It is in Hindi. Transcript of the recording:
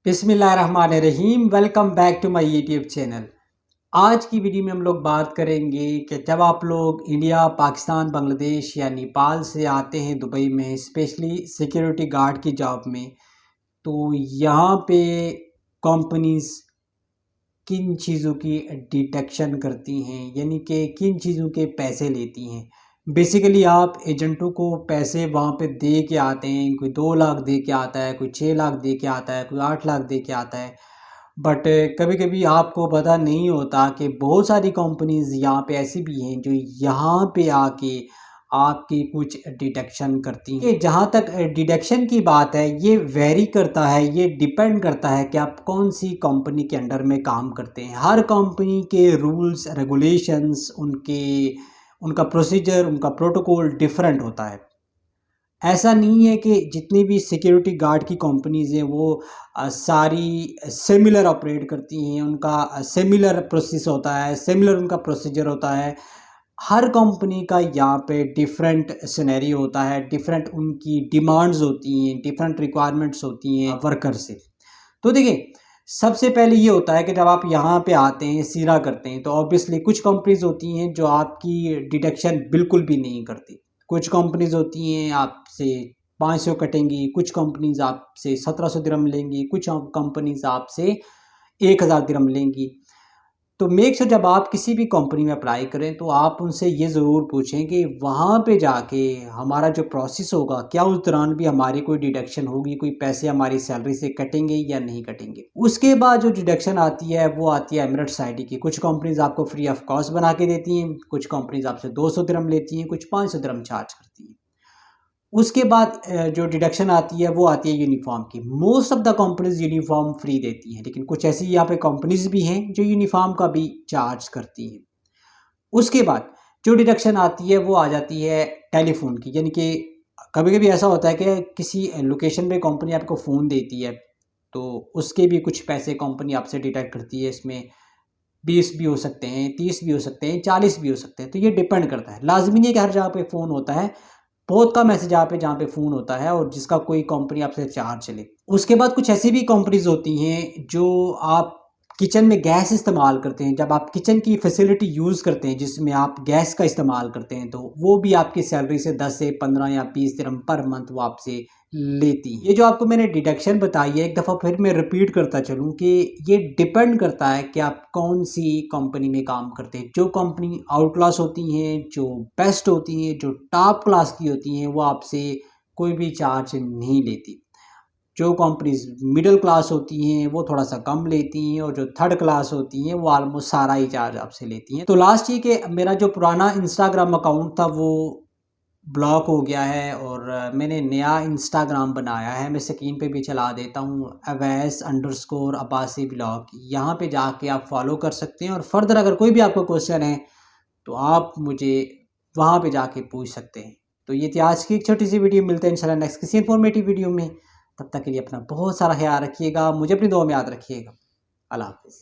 बिस्मिल्लाहिर्रहमानिर्रहीम। Welcome back to my YouTube channel. आज की वीडियो में हम लोग बात करेंगे कि जब आप लोग इंडिया, पाकिस्तान, बांग्लादेश या नेपाल से आते हैं दुबई में, स्पेशली सिक्योरिटी गार्ड की जॉब में, तो यहाँ पे कंपनीज किन चीज़ों की डिटेक्शन करती हैं, यानी कि किन चीज़ों के पैसे लेती हैं। बेसिकली आप एजेंटों को पैसे वहाँ पे दे के आते हैं, कोई 2 लाख दे के आता है, कोई 6 लाख दे के आता है, कोई 8 लाख दे के आता है। बट कभी कभी आपको पता नहीं होता कि बहुत सारी कंपनीज यहाँ पे ऐसी भी हैं जो यहाँ पे आके आपकी कुछ डिटेक्शन करती हैं। कि जहाँ तक डिटेक्शन की बात है, ये वेरी करता है, ये डिपेंड करता है कि आप कौन सी कंपनी के अंडर में काम करते हैं। हर कंपनी के रूल्स रेगुलेशंस, उनका प्रोसीजर, उनका प्रोटोकॉल डिफरेंट होता है। ऐसा नहीं है कि जितनी भी सिक्योरिटी गार्ड की कंपनीज़ हैं वो सारी सिमिलर ऑपरेट करती हैं, उनका सिमिलर प्रोसेस होता है, सिमिलर उनका प्रोसीजर होता है। हर कंपनी का यहाँ पे डिफरेंट सिनेरियो होता है, डिफरेंट उनकी डिमांड्स होती हैं, डिफरेंट रिक्वायरमेंट्स होती हैं वर्कर से। तो देखिए, सबसे पहले ये होता है कि जब आप यहाँ पे आते हैं, सीरा करते हैं, तो ऑब्वियसली कुछ कंपनीज होती हैं जो आपकी डिटेक्शन बिल्कुल भी नहीं करती। कुछ कंपनीज होती हैं आपसे 500 कटेंगी, कुछ कंपनीज आपसे 1700 दिरहम लेंगी, कुछ कंपनीज आपसे 1000 दिरहम लेंगी। तो मेक श्योर जब आप किसी भी कंपनी में अप्लाई करें तो आप उनसे ये ज़रूर पूछें कि वहाँ पे जाके हमारा जो प्रोसेस होगा, क्या उस दौरान भी हमारी कोई डिडक्शन होगी, कोई पैसे हमारी सैलरी से कटेंगे या नहीं कटेंगे। उसके बाद जो डिडक्शन आती है वो आती है एमिरेट्स आईडी की। कुछ कंपनीज आपको फ्री ऑफ कॉस्ट बना के देती हैं, कुछ कंपनीज आपसे 200 दिरहम लेती हैं, कुछ 500 दिरहम चार्ज करती हैं। उसके बाद जो डिडक्शन आती है वो आती है यूनिफॉर्म की। Most of the companies uniform free देती हैं, लेकिन कुछ ऐसी यहाँ पे कंपनीज भी हैं जो यूनिफॉर्म का भी चार्ज करती हैं। उसके बाद जो डिडक्शन आती है वो आ जाती है टेलीफोन की, यानी कि कभी कभी ऐसा होता है कि किसी लोकेशन पे कंपनी आपको फ़ोन देती है तो उसके भी कुछ पैसे कंपनी आपसे डिडक्ट करती है। इसमें 20 भी हो सकते हैं, 30 भी हो सकते हैं, 40 भी हो सकते हैं। तो ये डिपेंड करता है, लाजमी नहीं है कि हर जगह पे फ़ोन होता है। बहुत कम ऐसे जहाँ पे फ़ोन होता है और जिसका कोई कंपनी आपसे चार्ज चले। उसके बाद कुछ ऐसी भी कंपनीज़ होती हैं जो आप किचन में गैस इस्तेमाल करते हैं, जब आप किचन की फैसिलिटी यूज़ करते हैं जिसमें आप गैस का इस्तेमाल करते हैं, तो वो भी आपकी सैलरी से 10 से 15 या 20 दिरहम पर मंथ वो आपसे लेती हैं। ये जो आपको मैंने डिडक्शन बताई है, एक दफ़ा फिर मैं रिपीट करता चलूँ कि ये डिपेंड करता है कि आप कौन सी कंपनी में काम करते हैं। जो कंपनी आउट क्लास होती हैं, जो बेस्ट होती हैं, जो टॉप क्लास की होती हैं, वो आपसे कोई भी चार्ज नहीं लेती। जो कंपनीज मिडिल क्लास होती हैं वो थोड़ा सा कम लेती हैं, और जो थर्ड क्लास होती हैं वो ऑलमोस्ट सारा ही चार्ज आपसे लेती हैं। तो लास्ट ये कि मेरा जो पुराना इंस्टाग्राम अकाउंट था वो ब्लॉक हो गया है और मैंने नया इंस्टाग्राम बनाया है। मैं स्क्रीन पे भी चला देता हूँ, अवैस_अब्बासी ब्लॉग। यहाँ पे जाके आप फॉलो कर सकते हैं, और फर्दर अगर कोई भी आपको क्वेश्चन है तो आप मुझे वहाँ पे जाके पूछ सकते हैं। तो ये थी आज की एक छोटी सी वीडियो। मिलते हैं इंशाल्लाह नेक्स्ट किसी इन्फॉर्मेटिव वीडियो में। तब तक के लिए अपना बहुत सारा ख्याल रखिएगा, मुझे अपनी दुआ में याद रखिएगा। अल्लाह हाफिज़।